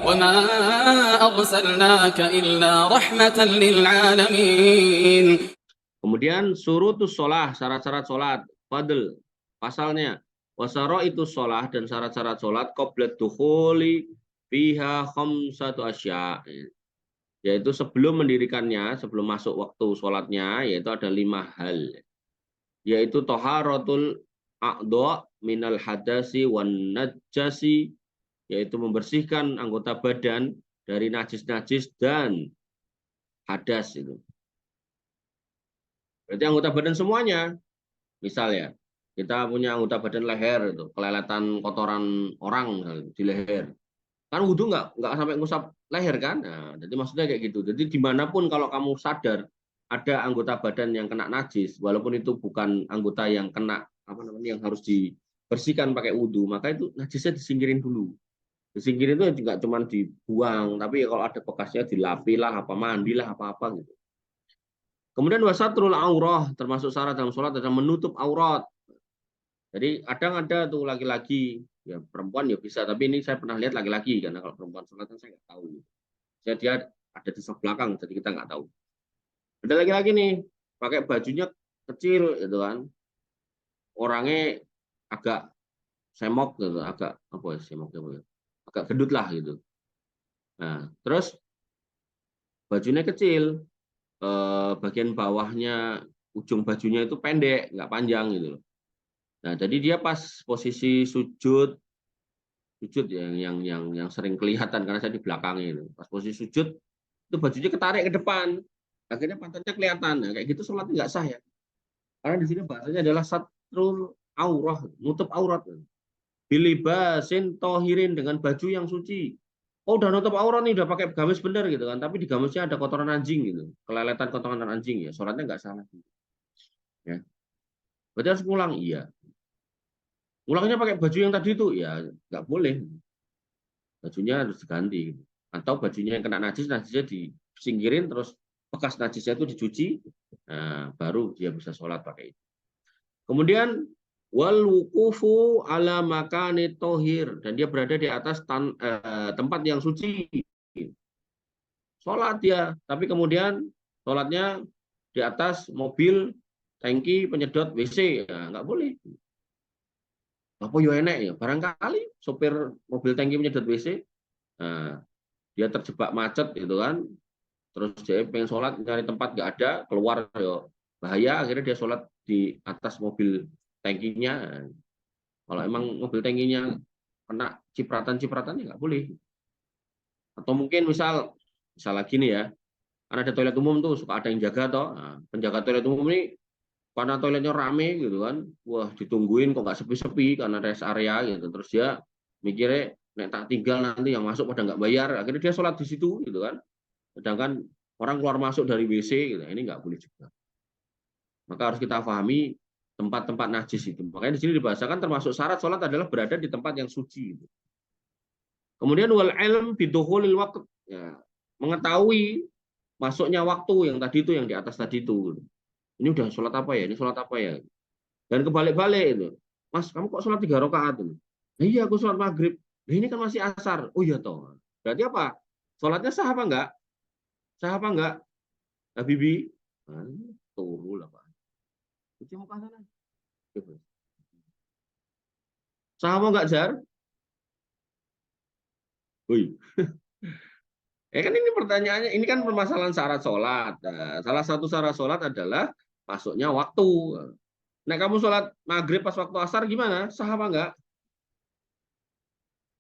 وما أرسلناك إلا رحمة للعالمين. Kemudian surutus sholah, syarat-syarat sholat, fadl, pasalnya, wasaro itu sholah dan syarat-syarat sholat, qoblat dukhuli fiha khamsatu asya, yaitu sebelum mendirikannya, sebelum masuk waktu sholatnya, yaitu ada 5 hal, yaitu toharatul a'dha minal hadasi wan najasi, yaitu membersihkan anggota badan dari najis-najis dan hadas itu. Berarti anggota badan semuanya. Misal ya, kita punya anggota badan leher itu, keleletan kotoran orang di leher. Kan wudhu nggak sampai ngusap leher kan? Nah, jadi maksudnya kayak gitu. Jadi dimanapun kalau kamu sadar ada anggota badan yang kena najis, walaupun itu bukan anggota yang kena apa namanya yang harus dibersihkan pakai wudhu, maka itu najisnya disingkirin dulu. Disingkirin itu juga cuma dibuang, tapi ya kalau ada bekasnya dilapilah, apa mandilah, apa-apa gitu. Kemudian wasatrul aurah, termasuk syarat dalam sholat adalah menutup aurat. Jadi kadang ada tuh laki-laki, ya perempuan ya bisa, tapi ini saya pernah lihat laki-laki, karena kalau perempuan sholat kan saya nggak tahu. Jadi dia ada di saf belakang, jadi kita nggak tahu. Ada laki-laki nih, pakai bajunya kecil gitu kan, orangnya agak semok gitu, agak apa ya semok ya, agak gendut lah gitu. Nah, terus bajunya kecil, bagian bawahnya ujung bajunya itu pendek, nggak panjang gitu loh. Nah, jadi dia pas posisi sujud yang sering kelihatan karena saya di belakangnya itu. Pas posisi sujud itu bajunya ketarik ke depan. Akhirnya pantatnya kelihatan. Nah, kayak gitu sholatnya nggak sah ya. Karena di sini bahasanya adalah satrul aurah, nutup aurat. Bilibasin tohirin, dengan baju yang suci. Oh, udah nutup aurat nih, udah pakai gamis bener gitu kan. Tapi di gamisnya ada kotoran anjing gitu. Keleletan kotoran anjing ya. Sholatnya nggak salah. Ya. Berarti harus pulang? Iya. Ulangnya pakai baju yang tadi itu ya nggak boleh, bajunya harus diganti atau bajunya yang kena najis, najisnya disingkirin, terus bekas najisnya itu dicuci, nah, baru dia bisa sholat pakai itu. Kemudian wal wukufu ala makani tohir, dan dia berada di atas tempat yang suci, sholat dia, tapi kemudian sholatnya di atas mobil, tangki, penyedot WC, ya, nggak boleh. Apa yo enek ya, barangkali sopir mobil tangki menyedot WC, nah, dia terjebak macet gitu kan, terus dia pengen sholat nyari tempat nggak ada, keluar yo bahaya, akhirnya dia sholat di atas mobil tangkinya. Kalau emang mobil tangkinya kena cipratan-cipratannya nggak boleh. Atau mungkin misal lagi nih ya, karena ada toilet umum tuh suka ada yang jaga toh, nah, penjaga toilet umum ini karena toiletnya rame gitu kan, wah ditungguin kok nggak sepi-sepi karena rest area gitu, terus dia mikirnya nek tak tinggal nanti yang masuk pada nggak bayar, akhirnya dia sholat di situ gitu kan, sedangkan orang keluar masuk dari WC gitu, ini nggak boleh juga. Maka harus kita pahami tempat-tempat najis itu, makanya di sini dibahasakan termasuk syarat sholat adalah berada di tempat yang suci gitu. Kemudian wal ilm bidukhulil waqt, ya, mengetahui masuknya waktu yang tadi itu, yang di atas tadi itu. Ini udah sholat apa ya? Ini sholat apa ya? Dan kebalik-balik itu. Mas, kamu kok sholat 3 rakaat ini? Nah, iya, aku sholat maghrib. Nah, ini kan masih asar. Oh iya toh. Berarti apa? Sholatnya sah apa enggak? Sah apa enggak? Habibi? Nah, turu lah Pak. Cuci muka sana. Sah apa enggak, Jar? Woi. Kan ini pertanyaannya, ini kan permasalahan syarat sholat. Nah, salah satu syarat sholat adalah masuknya waktu. Nah, kamu sholat maghrib pas waktu asar gimana? Sah apa enggak?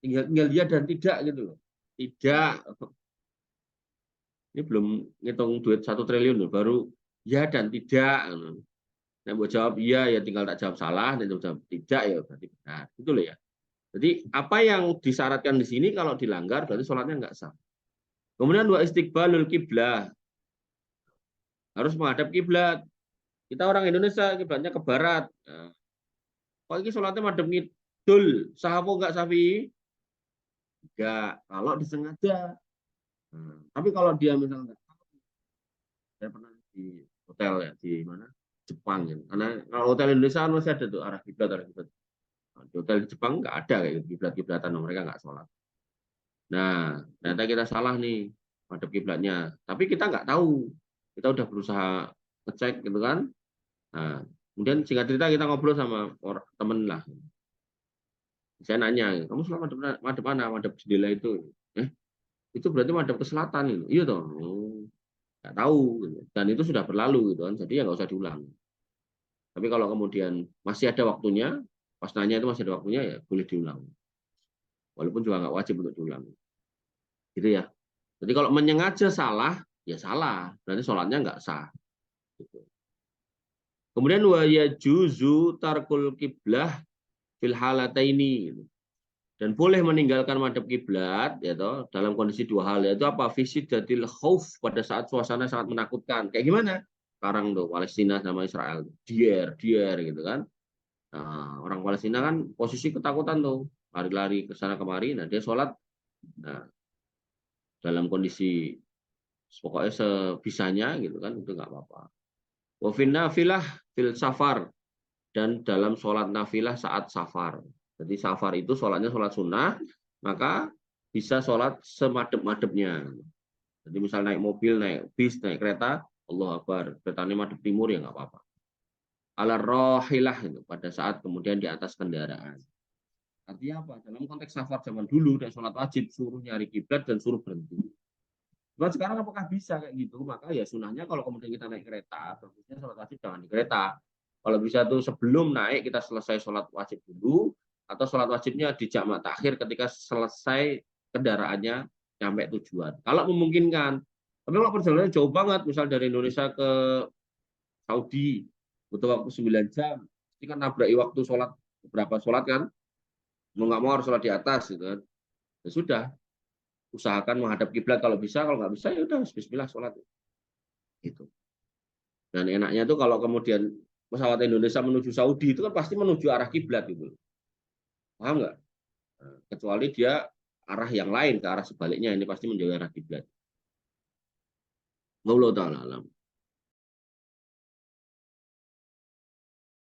Tinggal dia dan tidak gitu loh. Tidak. Ini belum ngitung duit 1 triliun loh, baru ya dan tidak. Nah, mau jawab iya ya tinggal tak jawab salah, dan jawab tidak ya berarti benar. Gitu loh ya. Jadi apa yang disyaratkan di sini kalau dilanggar berarti sholatnya nggak sah. Kemudian dua istiqbalul kiblah, harus menghadap kiblat. Kita orang Indonesia kiblatnya ke barat. Nah, kok ini sholatnya madhep ngidul, sah apa enggak Safi? Enggak, kalau disengaja. Tapi kalau dia misalnya, saya pernah di hotel ya di mana Jepang ya. Karena kalau hotel Indonesia kan masih ada tuh arah kiblat arah kiblat. Nah, di hotel di Jepang nggak ada kayak kiblat-kiblatan, mereka nggak sholat. Nah, ternyata kita salah nih madhab kiblatnya. Tapi kita nggak tahu. Kita udah berusaha ngecek gitu kan. Nah, kemudian singkat cerita kita ngobrol sama temen lah. Saya nanya, kamu sholat madhab mana? Madhab jendela itu. Itu berarti madhab ke selatan itu. Iya toh. Oh, nggak tahu. Gitu. Dan itu sudah berlalu gitu kan. Jadi ya nggak usah diulang. Tapi kalau kemudian masih ada waktunya, pas nanya itu masih ada waktunya ya boleh diulang. Walaupun juga nggak wajib untuk diulang. Gitu ya. Jadi kalau menyengaja salah, ya salah. Berarti sholatnya nggak sah. Gitu. Kemudian wa yajuzu tarkul kiblah fil halataini. Gitu. Dan boleh meninggalkan madhab kiblat ya toh, dalam kondisi dua hal, yaitu apa? Fisidatil khauf, pada saat suasana sangat menakutkan. Kayak gimana? Sekarang tuh Palestina sama Israel, dier gitu kan. Nah, orang Palestina kan posisi ketakutan tuh, lari-lari ke sana kemari. Nah, dia sholat nah, dalam kondisi pokoknya sebisanya gitu kan, itu nggak apa-apa. Wa fin nafilah fil safar, dan dalam sholat nafilah saat safar. Jadi safar itu sholatnya sholat sunnah, maka bisa sholat semadep-madepnya. Jadi misal naik mobil, naik bis, naik kereta, Allah Akbar, keretanya madep timur ya nggak apa-apa. Ala rohilah itu pada saat kemudian di atas kendaraan. Artinya apa? Dalam konteks safar zaman dulu dan sholat wajib suruh nyari kiblat dan suruh berhenti. Cuma sekarang apakah bisa kayak gitu? Maka ya sunahnya kalau kemudian kita naik kereta, bagusnya sholat wajib jangan di kereta. Kalau bisa tuh sebelum naik kita selesai sholat wajib dulu, atau sholat wajibnya di jamak takhir ketika selesai kendaraannya sampai tujuan. Kalau memungkinkan. Tapi kalau perjalanannya jauh banget, misal dari Indonesia ke Saudi, butuh waktu 9 jam, ini kan nabraki waktu sholat, berapa sholat kan, mau nggak mau harus sholat di atas gitu kan. Ya sudah, usahakan menghadap kiblat kalau bisa, kalau nggak bisa ya udah bismillah sholat gitu. Dan enaknya tuh kalau kemudian pesawat Indonesia menuju Saudi itu kan pasti menuju arah kiblat gitu. Paham nggak? Nah, kecuali dia arah yang lain ke arah sebaliknya, ini pasti menjauhi arah kiblat. Wallahu taala alam.